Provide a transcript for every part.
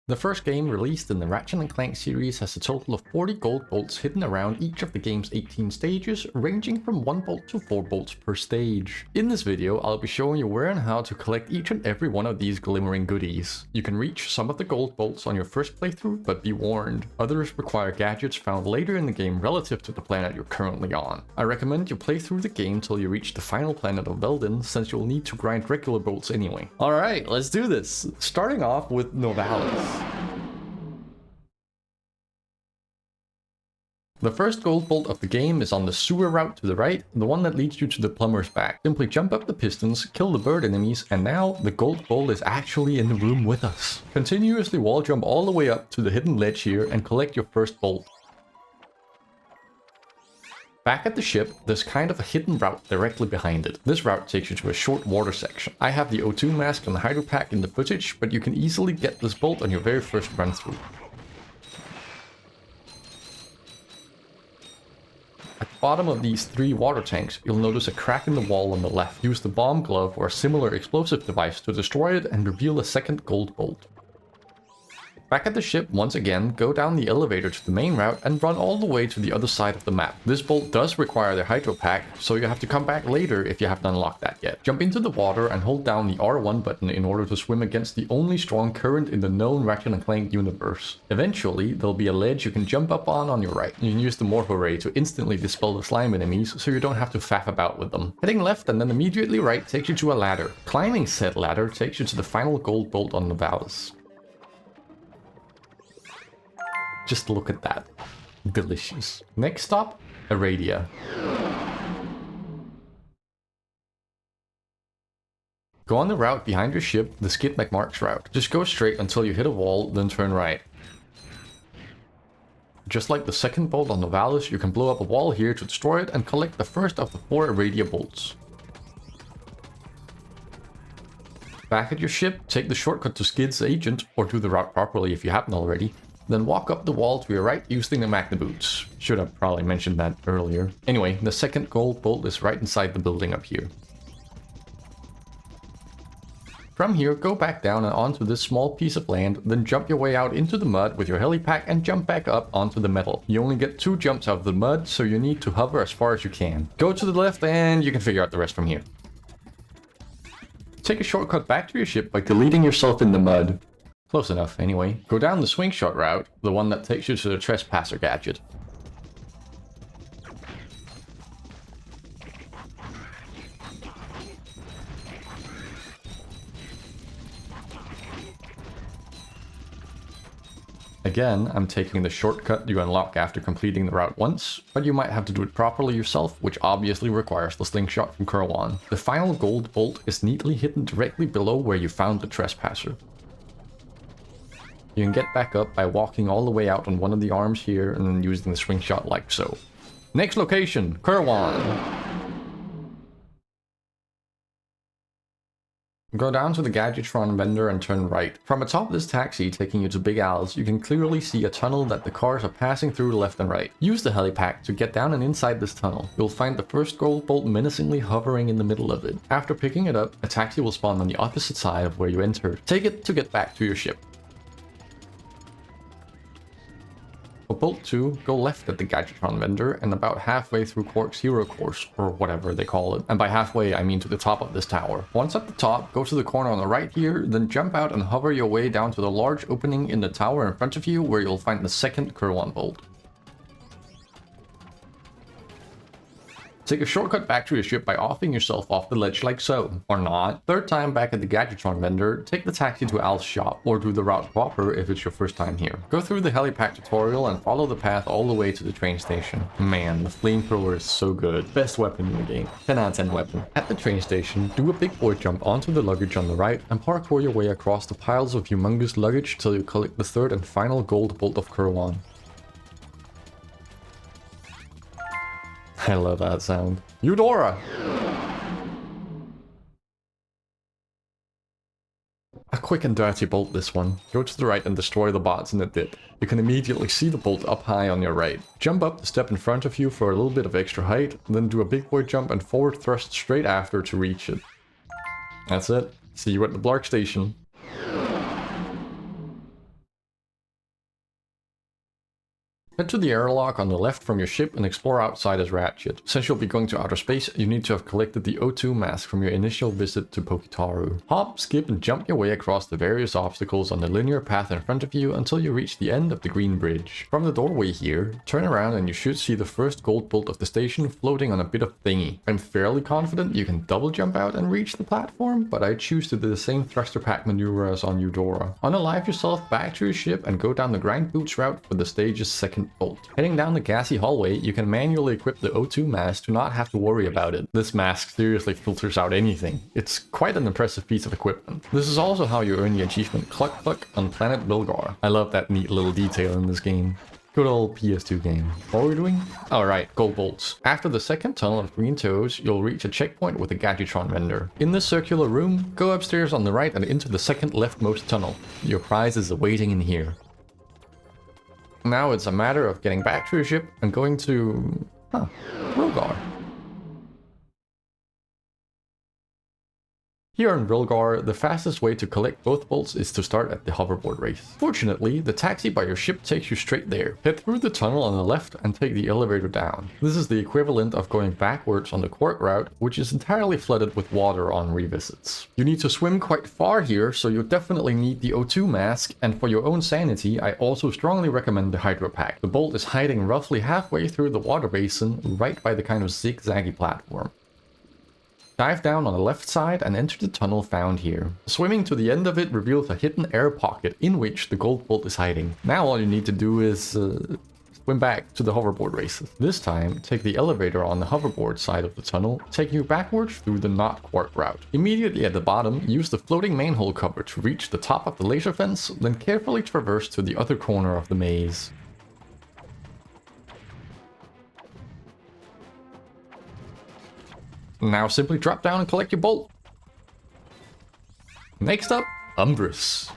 The first game released in the Ratchet Clank series has a total of 40 gold bolts hidden around each of the game's 18 stages, ranging from 1 bolt to 4 bolts per stage. In this video, I'll be showing you where and how to collect each and every one of these glimmering goodies. You can reach some of the gold bolts on your first playthrough, but be warned, others require gadgets found later in the game relative to the planet you're currently on. I recommend you play through the game till you reach the final planet of Veldin, since you'll need to grind regular bolts anyway. Alright, let's do this! Starting off with Novalis. The first gold bolt of the game is on the sewer route to the right, the one that leads you to the plumber's back. Simply jump up the pistons, kill the bird enemies, and now the gold bolt is actually in the room with us. Continuously wall jump all the way up to the hidden ledge here and collect your first bolt. Back at the ship, there's kind of a hidden route directly behind it. This route takes you to a short water section. I have the O2 mask and the hydro-pack in the footage, but you can easily get this bolt on your very first run through. At the bottom of these 3 water tanks, you'll notice a crack in the wall on the left. Use the bomb glove or a similar explosive device to destroy it and reveal a second gold bolt. Back at the ship, once again, go down the elevator to the main route and run all the way to the other side of the map. This bolt does require the hydro pack, so you have to come back later if you haven't unlocked that yet. Jump into the water and hold down the R1 button in order to swim against the only strong current in the known Ratchet Clank universe. Eventually, there'll be a ledge you can jump up on your right. You can use the Morpho Ray to instantly dispel the slime enemies, so you don't have to faff about with them. Heading left and then immediately right takes you to a ladder. Climbing said ladder takes you to the final gold bolt on Novalis. Just look at that. Delicious. Next stop, Aridia. Go on the route behind your ship, the Skid McMarks route. Just go straight until you hit a wall, then turn right. Just like the second bolt on Novalis, you can blow up a wall here to destroy it and collect the first of the 4 Aridia bolts. Back at your ship, take the shortcut to Skid's agent, or do the route properly if you haven't already. Then walk up the wall to your right using the Magneboots. Should have probably mentioned that earlier. Anyway, the second gold bolt is right inside the building up here. From here, go back down and onto this small piece of land, then jump your way out into the mud with your heli-pack and jump back up onto the metal. You only get 2 jumps out of the mud, so you need to hover as far as you can. Go to the left and you can figure out the rest from here. Take a shortcut back to your ship by deleting yourself in the mud. Close enough, anyway. Go down the Swingshot route, the one that takes you to the Trespasser gadget. Again, I'm taking the shortcut you unlock after completing the route once, but you might have to do it properly yourself, which obviously requires the slingshot from Kerwan. The final gold bolt is neatly hidden directly below where you found the Trespasser. You can get back up by walking all the way out on one of the arms here and then using the Swingshot like so. Next location, Kerwan. Go down to the Gadgetron vendor and turn right. From atop this taxi taking you to Big Al's, you can clearly see a tunnel that the cars are passing through left and right. Use the heli-pack to get down and inside this tunnel. You'll find the first gold bolt menacingly hovering in the middle of it. After picking it up, a taxi will spawn on the opposite side of where you entered. Take it to get back to your ship. For Bolt 2, go left at the Gadgetron vendor and about halfway through Quark's hero course, or whatever they call it. And by halfway, I mean to the top of this tower. Once at the top, go to the corner on the right here, then jump out and hover your way down to the large opening in the tower in front of you where you'll find the second Kerwan bolt. Take a shortcut back to your ship by offing yourself off the ledge like so. Or not. Third time back at the Gadgetron vendor, take the taxi to Al's shop, or do the route proper if it's your first time here. Go through the heli-pack tutorial and follow the path all the way to the train station. Man, the flamethrower is so good. Best weapon in the game. 10 out of 10 weapon. At the train station, do a big boy jump onto the luggage on the right and parkour your way across the piles of humongous luggage till you collect the third and final gold bolt of Kerwan. I love that sound. Eudora! A quick and dirty bolt this one. Go to the right and destroy the bots in the dip. You can immediately see the bolt up high on your right. Jump up the step in front of you for a little bit of extra height, then do a big boy jump and forward thrust straight after to reach it. That's it. See you at the Blarg Station. Head to the airlock on the left from your ship and explore outside as Ratchet. Since you'll be going to outer space, you need to have collected the O2 mask from your initial visit to Pokitaru. Hop, skip, and jump your way across the various obstacles on the linear path in front of you until you reach the end of the green bridge. From the doorway here, turn around and you should see the first gold bolt of the station floating on a bit of thingy. I'm fairly confident you can double jump out and reach the platform, but I choose to do the same thruster pack maneuver as on Eudora. Unalive yourself back to your ship and go down the grind boots route for the stage's second bolt. Heading down the gassy hallway, you can manually equip the O2 mask to not have to worry about it. This mask seriously filters out anything. It's quite an impressive piece of equipment. This is also how you earn the achievement Cluck Cluck on planet Rilgar. I love that neat little detail in this game. Good old PS2 game. What are we doing? Alright, gold bolts. After the second tunnel of green toes, you'll reach a checkpoint with a Gadgetron vendor. In this circular room, go upstairs on the right and into the second leftmost tunnel. Your prize is awaiting in here. Now it's a matter of getting back to your ship and going to... Rilgar. Here in Rilgar, the fastest way to collect both bolts is to start at the hoverboard race. Fortunately, the taxi by your ship takes you straight there. Head through the tunnel on the left and take the elevator down. This is the equivalent of going backwards on the Quark route, which is entirely flooded with water on revisits. You need to swim quite far here, so you definitely need the O2 mask, and for your own sanity, I also strongly recommend the Hydro Pack. The bolt is hiding roughly halfway through the water basin, right by the kind of zigzaggy platform. Dive down on the left side and enter the tunnel found here. Swimming to the end of it reveals a hidden air pocket in which the gold bolt is hiding. Now all you need to do is swim back to the hoverboard races. This time, take the elevator on the hoverboard side of the tunnel, taking you backwards through the not Quark route. Immediately at the bottom, use the floating manhole cover to reach the top of the laser fence, then carefully traverse to the other corner of the maze. Now simply drop down and collect your bolt. Next up, Umbris.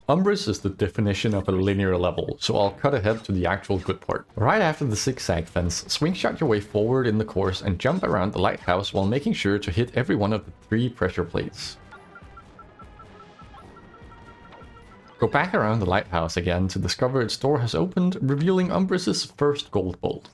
Umbris is the definition of a linear level, so I'll cut ahead to the actual good part. Right after the zigzag fence, swingshot your way forward in the course and jump around the lighthouse while making sure to hit every one of the 3 pressure plates. Go back around the lighthouse again to discover its door has opened, revealing Umbris' first gold bolt.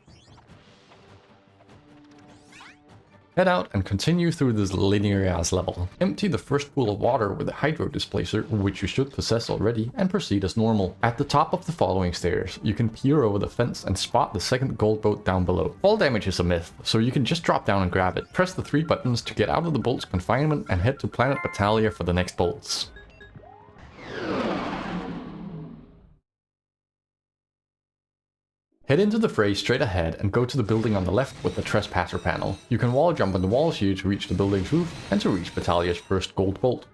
Head out and continue through this linear-ass level. Empty the first pool of water with a hydro displacer, which you should possess already, and proceed as normal. At the top of the following stairs, you can peer over the fence and spot the second gold bolt down below. Fall damage is a myth, so you can just drop down and grab it. Press the 3 buttons to get out of the bolt's confinement and head to planet Batalia for the next bolts. Head into the fray straight ahead and go to the building on the left with the Trespasser panel. You can wall jump on the walls here to reach the building's roof and to reach Batalia's first gold bolt.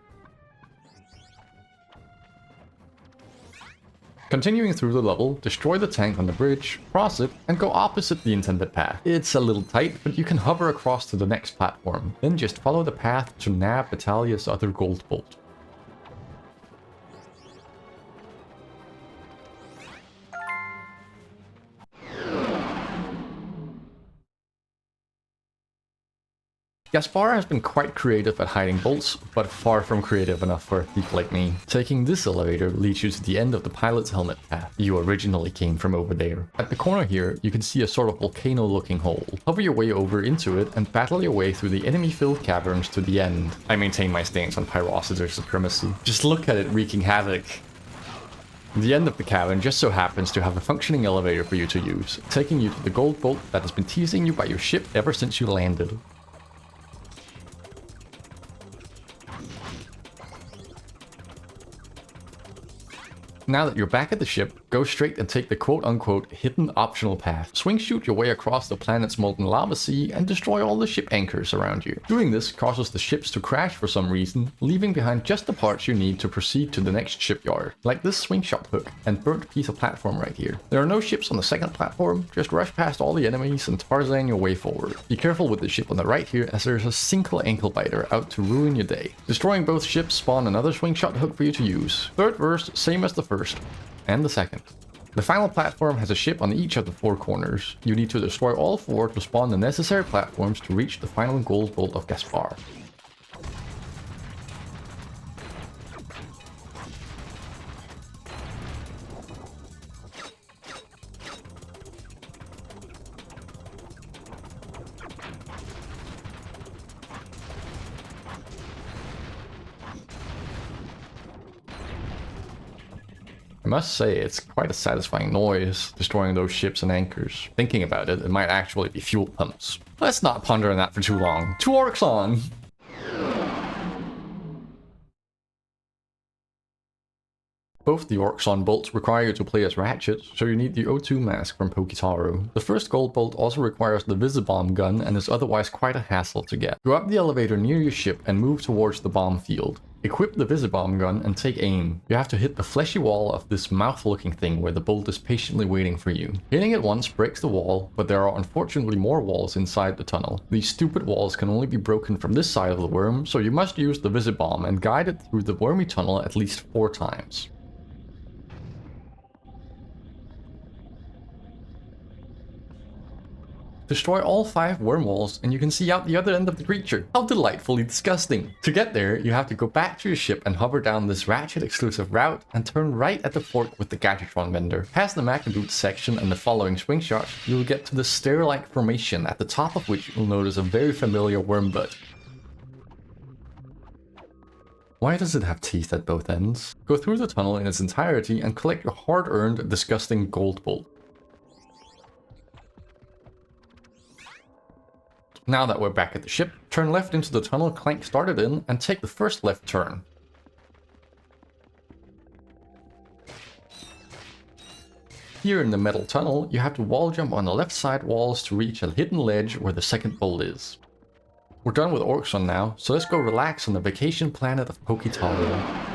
Continuing through the level, destroy the tank on the bridge, cross it, and go opposite the intended path. It's a little tight, but you can hover across to the next platform. Then just follow the path to nab Batalia's other gold bolt. Gaspar has been quite creative at hiding bolts, but far from creative enough for a thief like me. Taking this elevator leads you to the end of the pilot's helmet path. You originally came from over there. At the corner here, you can see a sort of volcano-looking hole. Hover your way over into it and battle your way through the enemy-filled caverns to the end. I maintain my stance on Pyrocitor supremacy. Just look at it wreaking havoc. The end of the cavern just so happens to have a functioning elevator for you to use, taking you to the gold bolt that has been teasing you by your ship ever since you landed. Now that you're back at the ship, go straight and take the quote-unquote hidden optional path. Swing shoot your way across the planet's molten lava sea and destroy all the ship anchors around you. Doing this causes the ships to crash for some reason, leaving behind just the parts you need to proceed to the next shipyard, like this swingshot hook and burnt piece of platform right here. There are no ships on the second platform, just rush past all the enemies and Tarzan your way forward. Be careful with the ship on the right here, as there's a single ankle biter out to ruin your day. Destroying both ships spawn another swingshot hook for you to use. Third verse, same as the first and the second. The final platform has a ship on each of the 4 corners. You need to destroy all 4 to spawn the necessary platforms to reach the final gold bolt of Gaspar. I must say, it's quite a satisfying noise, destroying those ships and anchors. Thinking about it, it might actually be fuel pumps. Let's not ponder on that for too long. To Orxon! Both the Orxon bolts require you to play as Ratchet, so you need the O2 mask from Pokitaru. The first gold bolt also requires the Visibomb Gun and is otherwise quite a hassle to get. Go up the elevator near your ship and move towards the bomb field. Equip the Visibomb Gun and take aim. You have to hit the fleshy wall of this mouth-looking thing where the bolt is patiently waiting for you. Hitting it once breaks the wall, but there are unfortunately more walls inside the tunnel. These stupid walls can only be broken from this side of the worm, so you must use the Visibomb and guide it through the wormy tunnel at least 4 times. Destroy all 5 worm walls and you can see out the other end of the creature. How delightfully disgusting. To get there, you have to go back to your ship and hover down this Ratchet exclusive route and turn right at the fork with the Gadgetron vendor. Past the Magneboots section and the following Swingshot, you'll get to the stair-like formation at the top of which you'll notice a very familiar worm butt. Why does it have teeth at both ends? Go through the tunnel in its entirety and collect your hard-earned, disgusting gold bolt. Now that we're back at the ship, turn left into the tunnel Clank started in and take the first left turn. Here in the metal tunnel, you have to wall jump on the left side walls to reach a hidden ledge where the second bolt is. We're done with Orxon now, so let's go relax on the vacation planet of Pokitaru.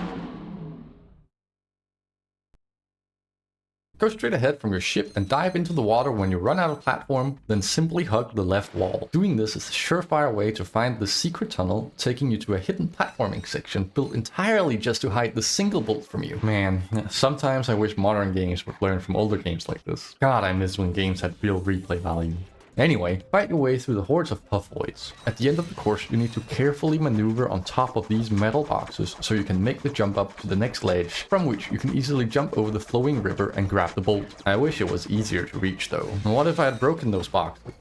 Go straight ahead from your ship and dive into the water when you run out of platform, then simply hug the left wall. Doing this is a surefire way to find the secret tunnel, taking you to a hidden platforming section built entirely just to hide the single bolt from you. Man, sometimes I wish modern games would learn from older games like this. God, I miss when games had real replay value. Anyway, fight your way through the hordes of Puffoids. At the end of the course, you need to carefully maneuver on top of these metal boxes so you can make the jump up to the next ledge, from which you can easily jump over the flowing river and grab the bolt. I wish it was easier to reach though. And what if I had broken those boxes?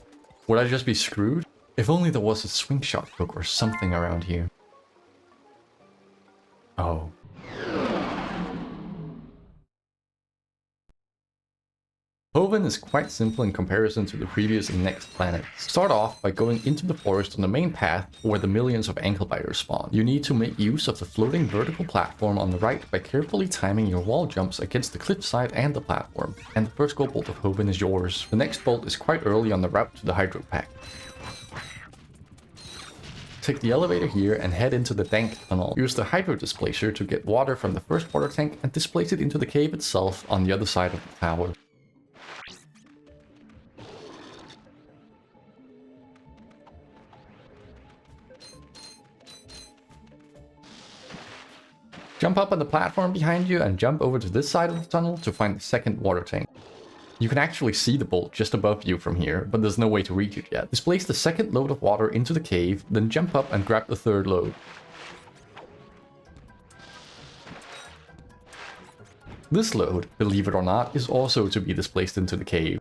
Would I just be screwed? If only there was a Swingshot hook or something around here. Oh. Hoven is quite simple in comparison to the previous and next planets. Start off by going into the forest on the main path where the millions of anklebiters spawn. You need to make use of the floating vertical platform on the right by carefully timing your wall jumps against the cliffside and the platform. And the first gold bolt of Hoven is yours. The next bolt is quite early on the route to the hydro-pack. Take the elevator here and head into the dank tunnel. Use the hydro displacer to get water from the first water tank and displace it into the cave itself on the other side of the tower. Jump up on the platform behind you and jump over to this side of the tunnel to find the second water tank. You can actually see the bolt just above you from here, but there's no way to reach it yet. Displace the second load of water into the cave, then jump up and grab the third load. This load, believe it or not, is also to be displaced into the cave.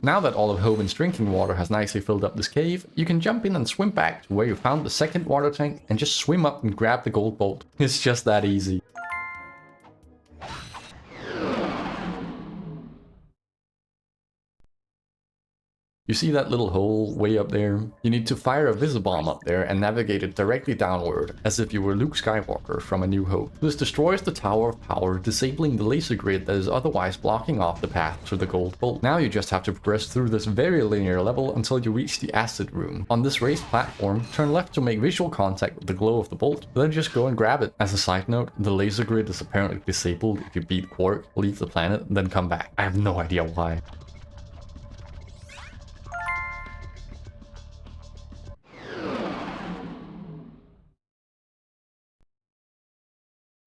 Now that all of Hoven's drinking water has nicely filled up this cave, you can jump in and swim back to where you found the second water tank and just swim up and grab the gold bolt. It's just that easy. You see that little hole way up there? You need to fire a Visibomb up there and navigate it directly downward, as if you were Luke Skywalker from A New Hope. This destroys the Tower of Power, disabling the laser grid that is otherwise blocking off the path to the gold bolt. Now you just have to progress through this very linear level until you reach the acid room. On this raised platform, turn left to make visual contact with the glow of the bolt, then just go and grab it. As a side note, the laser grid is apparently disabled if you beat Quark, leave the planet, then come back. I have no idea why.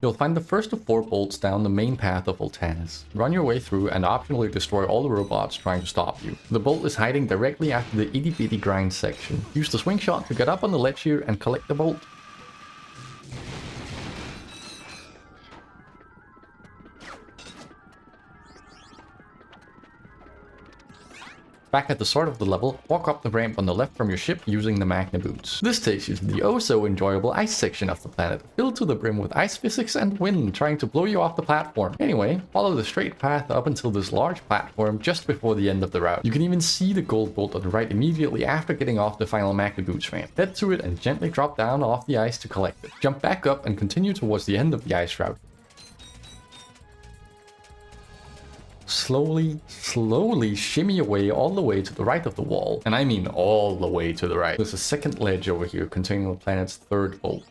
You'll find the first of 4 bolts down the main path of Oltanis. Run your way through and optionally destroy all the robots trying to stop you. The bolt is hiding directly after the itty bitty grind section. Use the Swingshot to get up on the ledge here and collect the bolt. Back at the start of the level, walk up the ramp on the left from your ship using the Magneboots. This takes you to the oh-so-enjoyable ice section of the planet, filled to the brim with ice physics and wind trying to blow you off the platform. Anyway, follow the straight path up until this large platform just before the end of the route. You can even see the gold bolt on the right immediately after getting off the final Magneboots ramp. Head to it and gently drop down off the ice to collect it. Jump back up and continue towards the end of the ice route. Slowly shimmy away all the way to the right of the wall. And I mean all the way to the right. There's a second ledge over here containing the planet's third bolt.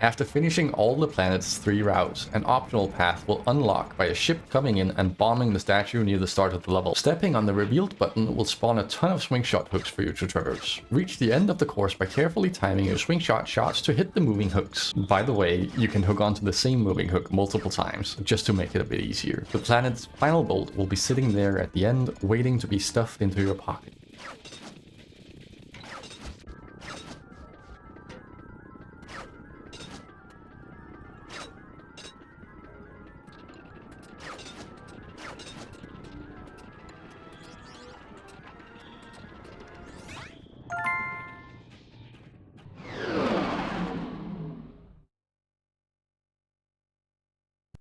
After finishing all the planet's 3 routes, an optional path will unlock by a ship coming in and bombing the statue near the start of the level. Stepping on the revealed button will spawn a ton of swingshot hooks for you to traverse. Reach the end of the course by carefully timing your swingshot shots to hit the moving hooks. By the way, you can hook onto the same moving hook multiple times, just to make it a bit easier. The planet's final bolt will be sitting there at the end, waiting to be stuffed into your pocket.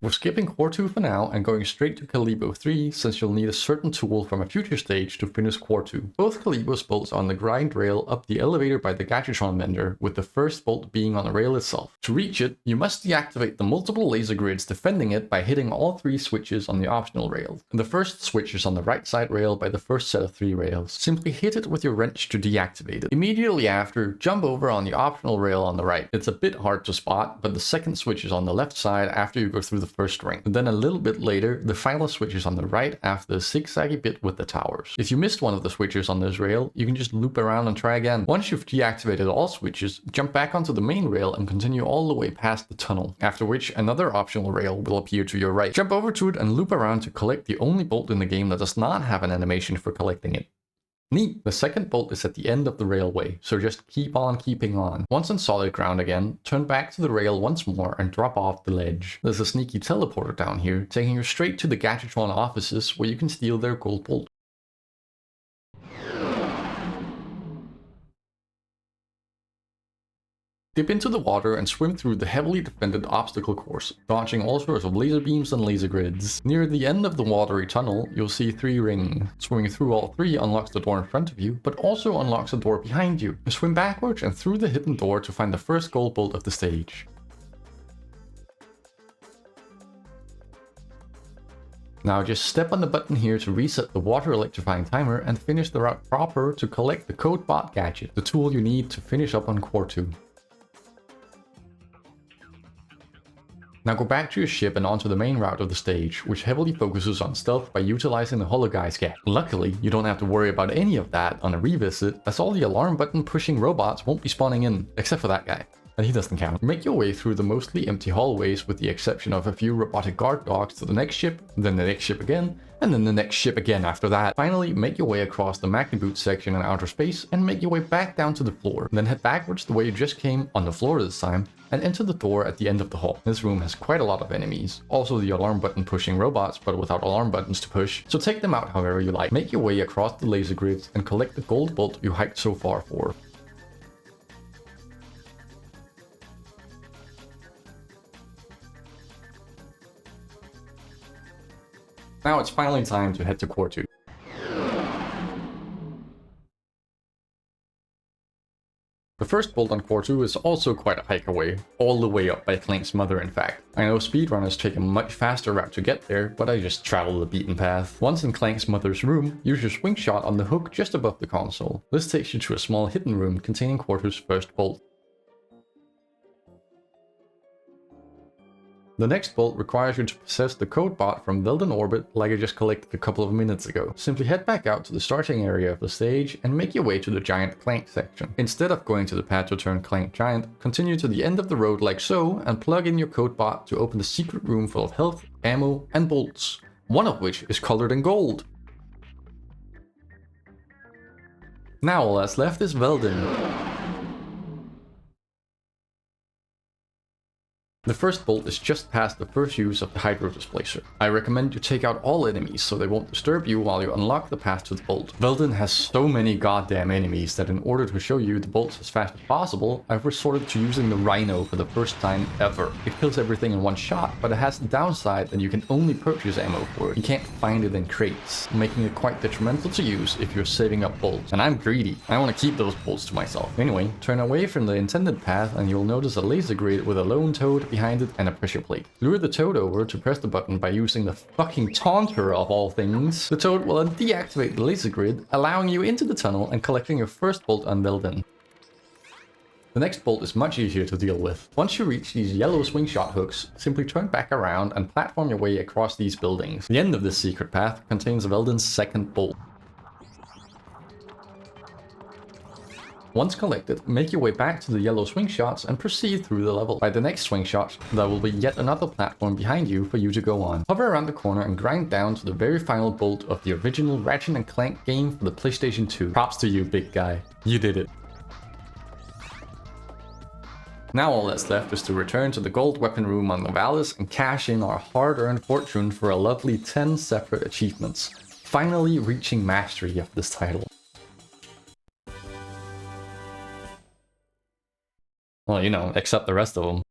We're skipping Quartu for now and going straight to Kalebo III since you'll need a certain tool from a future stage to finish Quartu. Both Kalebo's bolts are on the grind rail up the elevator by the Gadgetron vendor, with the first bolt being on the rail itself. To reach it, you must deactivate the multiple laser grids defending it by hitting all 3 switches on the optional rail. The first switch is on the right side rail by the first set of 3 rails. Simply hit it with your wrench to deactivate it. Immediately after, jump over on the optional rail on the right. It's a bit hard to spot, but the second switch is on the left side after you go through the first ring. And then a little bit later, the final switch is on the right after the zigzaggy bit with the towers. If you missed one of the switches on this rail, you can just loop around and try again. Once you've deactivated all switches, jump back onto the main rail and continue all the way past the tunnel, after which another optional rail will appear to your right. Jump over to it and loop around to collect the only bolt in the game that does not have an animation for collecting it. Neat! The second bolt is at the end of the railway, so just keep on keeping on. Once on solid ground again, turn back to the rail once more and drop off the ledge. There's a sneaky teleporter down here, taking you straight to the Gadgetron offices where you can steal their gold bolt. Dip into the water and swim through the heavily defended obstacle course, dodging all sorts of laser beams and laser grids. Near the end of the watery tunnel, you'll see 3 rings. Swimming through all 3 unlocks the door in front of you, but also unlocks a door behind you. Swim backwards and through the hidden door to find the first gold bolt of the stage. Now just step on the button here to reset the water electrifying timer and finish the route proper to collect the CodeBot gadget, the tool you need to finish up on Quartu. Now go back to your ship and onto the main route of the stage, which heavily focuses on stealth by utilizing the Holo-Guys gadget. Luckily, you don't have to worry about any of that on a revisit, as all the alarm button pushing robots won't be spawning in, except for that guy. And he doesn't count. Make your way through the mostly empty hallways with the exception of a few robotic guard dogs to the next ship, then the next ship again, and then the next ship again after that. Finally, make your way across the Magneboots section in outer space and make your way back down to the floor. Then head backwards the way you just came, on the floor this time, and enter the door at the end of the hall. This room has quite a lot of enemies. Also the alarm button pushing robots, but without alarm buttons to push, so take them out however you like. Make your way across the laser grids and collect the gold bolt you hiked so far for. Now it's finally time to head to Quartu. The first bolt on Quartu is also quite a hike away, all the way up by Clank's mother in fact. I know speedrunners take a much faster route to get there, but I just travel the beaten path. Once in Clank's mother's room, use your Swingshot on the hook just above the console. This takes you to a small hidden room containing Quartu's first bolt. The next bolt requires you to possess the CodeBot from Veldin Orbit like I just collected a couple of minutes ago. Simply head back out to the starting area of the stage and make your way to the giant Clank section. Instead of going to the pad to turn Clank giant, continue to the end of the road like so and plug in your CodeBot to open the secret room full of health, ammo and bolts, one of which is colored in gold. Now all that's left is Veldin. The first bolt is just past the first use of the Hydro Displacer. I recommend you take out all enemies so they won't disturb you while you unlock the path to the bolt. Veldin has so many goddamn enemies that in order to show you the bolts as fast as possible, I've resorted to using the Rhino for the first time ever. It kills everything in one shot, but it has the downside that you can only purchase ammo for it. You can't find it in crates, making it quite detrimental to use if you're saving up bolts. And I'm greedy. I want to keep those bolts to myself. Anyway, turn away from the intended path and you'll notice a laser grid with a lone toad behind it and a pressure plate. Lure the toad over to press the button by using the fucking Taunter of all things. The toad will then deactivate the laser grid, allowing you into the tunnel and collecting your first bolt on Veldin. The next bolt is much easier to deal with. Once you reach these yellow Swingshot hooks, simply turn back around and platform your way across these buildings. The end of this secret path contains Veldin's second bolt. Once collected, make your way back to the yellow Swingshots and proceed through the level. By the next Swingshot, there will be yet another platform behind you for you to go on. Hover around the corner and grind down to the very final bolt of the original Ratchet Clank game for the PlayStation 2. Props to you, big guy. You did it. Now all that's left is to return to the gold weapon room on Novalis and cash in our hard-earned fortune for a lovely 10 separate achievements, finally reaching mastery of this title. Well, you know, except the rest of them.